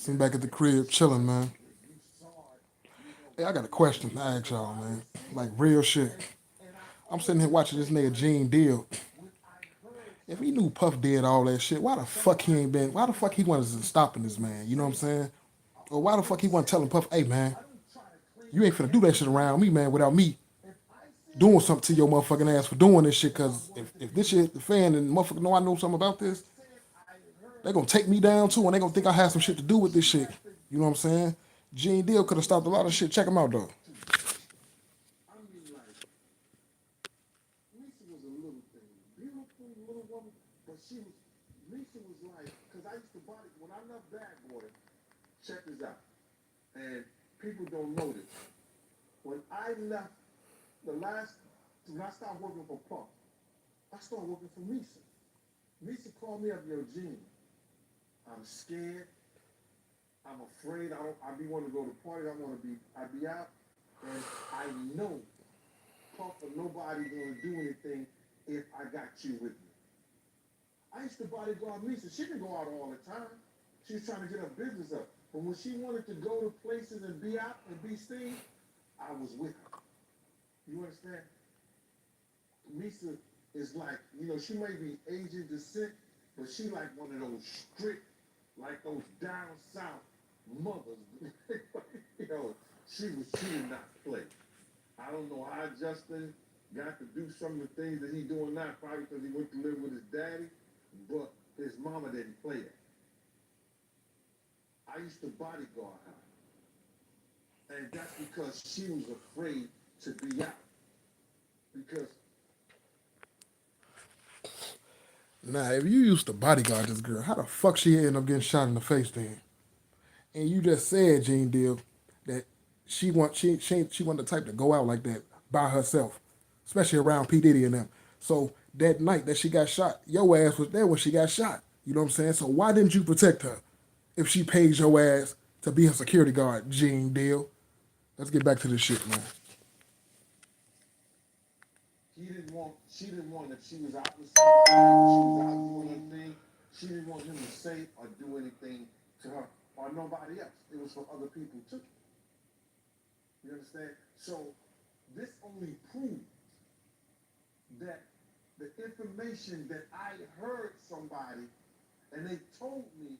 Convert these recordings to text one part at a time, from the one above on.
Sitting back at the crib, chilling, man. Hey, I got a question to ask y'all, man. Like real shit. I'm sitting here watching this nigga Gene Deal. If he knew Puff did all that shit, why the fuck he ain't been? Why the fuck he wasn't stopping this man? You know what I'm saying? Or why the fuck he wasn't telling Puff, hey man, you ain't finna do that shit around me, man, without me doing something to your motherfucking ass for doing this shit. Cause if this shit the fan and motherfucker know I know something about this, they gonna take me down too, and they gonna think I had some shit to do with this shit. You know what I'm saying? Gene Deal could have stopped a lot of shit. Check him out though. Check this out. And people don't know this. When I left when I started working for Puff, I started working for Misa. Misa called me up, yo, Gene, I'm scared. I'm afraid. I be want to go to parties. I be out. And I know Puff or nobody gonna do anything if I got you with me. I used to bodyguard Misa. She didn't go out all the time. She was trying to get her business up. But when she wanted to go to places and be out and be seen, I was with her. You understand? Misa is like, she may be Asian descent, but she like one of those strict, like those down south mothers. She did not play. I don't know how Justin got to do some of the things that he doing now, probably because he went to live with his daddy, but his mama didn't play that. I used to bodyguard her. And that's because she was afraid to be out. Because Nah, if you used to bodyguard this girl, how the fuck she end up getting shot in the face then? And you just said, Gene Deal, that she wasn't the type to go out like that by herself, especially around P. Diddy and them. So that night that she got shot, your ass was there when she got shot. You know what I'm saying? So why didn't you protect her if she paid your ass to be her security guard, Gene Deal? Let's get back to this shit, man. she didn't want if she was out with somebody, she was out doing her thing, she didn't want him to say or do anything to her or nobody else. It was for other people too. You understand? So this only proves that the information that I heard somebody and they told me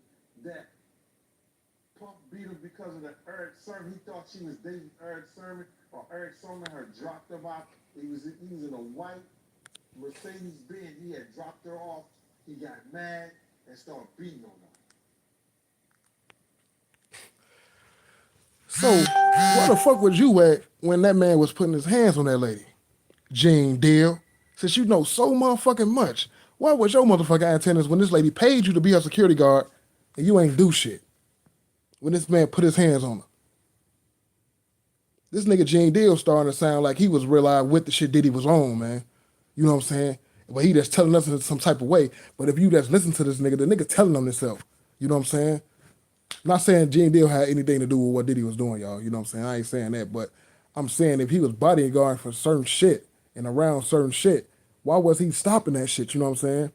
that Puff beat him because of the Eric Sermon. He thought she was dating Eric Sermon, or Eric Sermon had dropped him off. He was in a white Mercedes Benz. He had dropped her off. He got mad and started beating on her. So where the fuck was you at when that man was putting his hands on that lady, Gene Deal? Since you know so motherfucking much, why was your motherfucking antennas when this lady paid you to be her security guard and you ain't do shit when this man put his hands on her? This nigga Gene Deal starting to sound like he was realized with the shit Diddy was on, man. You know what I'm saying? But he just telling us in some type of way. But if you just listen to this nigga, the nigga telling on himself. You know what I'm saying? I'm not saying Gene Deal had anything to do with what Diddy was doing, y'all. You know what I'm saying? I ain't saying that. But I'm saying if he was bodyguarding for certain shit and around certain shit, why was he stopping that shit? You know what I'm saying?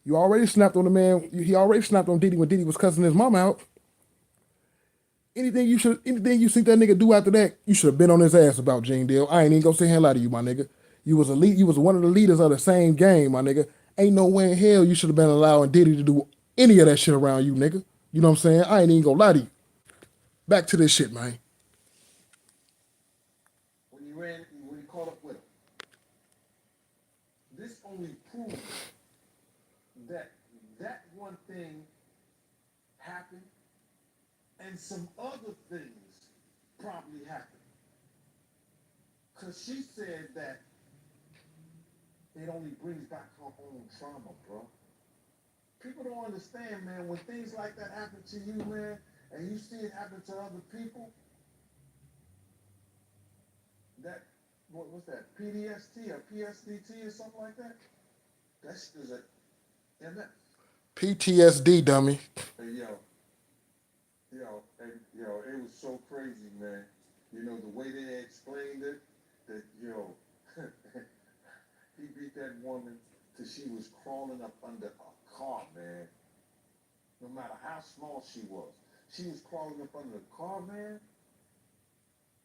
You already snapped on the man. He already snapped on Diddy when Diddy was cussing his mom out. Anything you see that nigga do after that, you should have been on his ass about, Gene Deal. I ain't even gonna say hell out of you, my nigga. You was a lead, you was one of the leaders of the same game, my nigga. Ain't no way in hell you should have been allowing Diddy to do any of that shit around you, nigga. You know what I'm saying? I ain't even gonna lie to you. Back to this shit, man. When he caught up with him, this only proves that that one thing happened and some other things probably happened. Because she said that it only brings back her own trauma, bro. People don't understand, man, when things like that happen to you, man, and you see it happen to other people, that, what's that, PDST or PSDT or something like that? That's just a MS. PTSD, dummy. Hey, it was so crazy, man. The way they explained it, that, he beat that woman till she was crawling up under a car, man. No matter how small she was. she was crawling up under the car, man.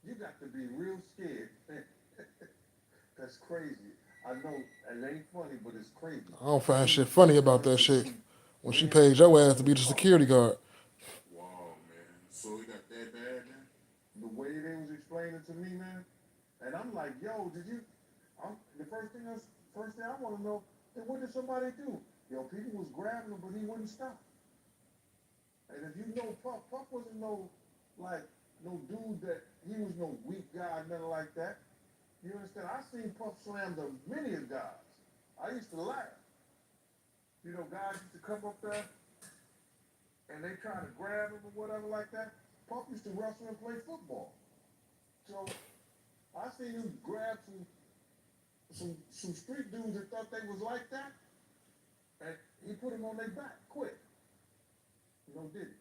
You got to be real scared. That's crazy. I know it ain't funny, but it's crazy. I don't find She shit was funny pushing about her that so shit. she When she ran paid your ass to under be the the car. security guard. Wow, man. So it got that bad, man? The way they was explaining to me, man, and I'm like, yo, did you? The first thing I want to know, then what did somebody do? Yo, people was grabbing him, but he wouldn't stop. And if you know Puff, Puff wasn't like, no dude that, he was no weak guy, nothing like that. You understand? I seen Puff slam the many of guys. I used to laugh. You know, guys used to come up there and they try to grab him or whatever like that. Puff used to wrestle and play football. So I seen him grab some street dudes that thought they was like that, and he put them on their back quick. You know, did he?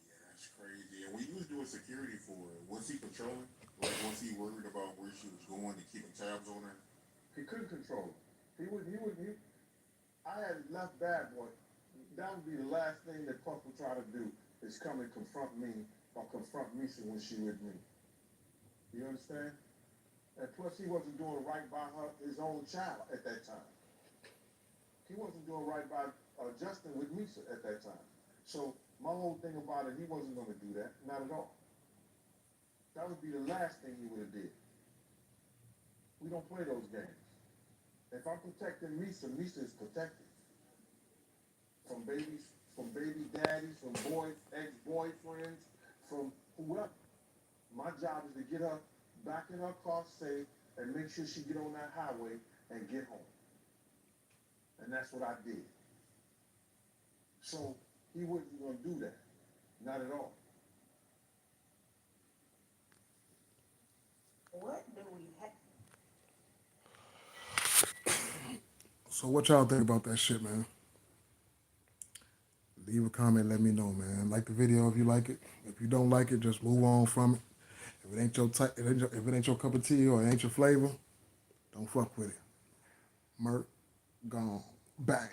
Yeah, that's crazy. And when you was doing security for her, was he patrolling? Like, was he worried about where she was going and keeping tabs on her? He couldn't control it. I had left Bad Boy. That would be the last thing that Puff would try to do is come and confront me or confront Misa when she with me. You understand? And plus, he wasn't doing right by his own child at that time. He wasn't doing right by Justin with Misa at that time. So my whole thing about it, he wasn't going to do that. Not at all. That would be the last thing he would have did. We don't play those games. If I'm protecting Misa, Misa is protected. From baby daddies, from ex-boyfriends, from whoever. My job is to get her back in her car safe and make sure she get on that highway and get home. And that's what I did. So he wasn't going to do that. Not at all. What do we have? So what y'all think about that shit, man? Leave a comment, let me know, man. Like the video if you like it. If you don't like it, just move on from it. If it ain't your type, if it ain't your cup of tea or it ain't your flavor, don't fuck with it. Merc, gone. Bang.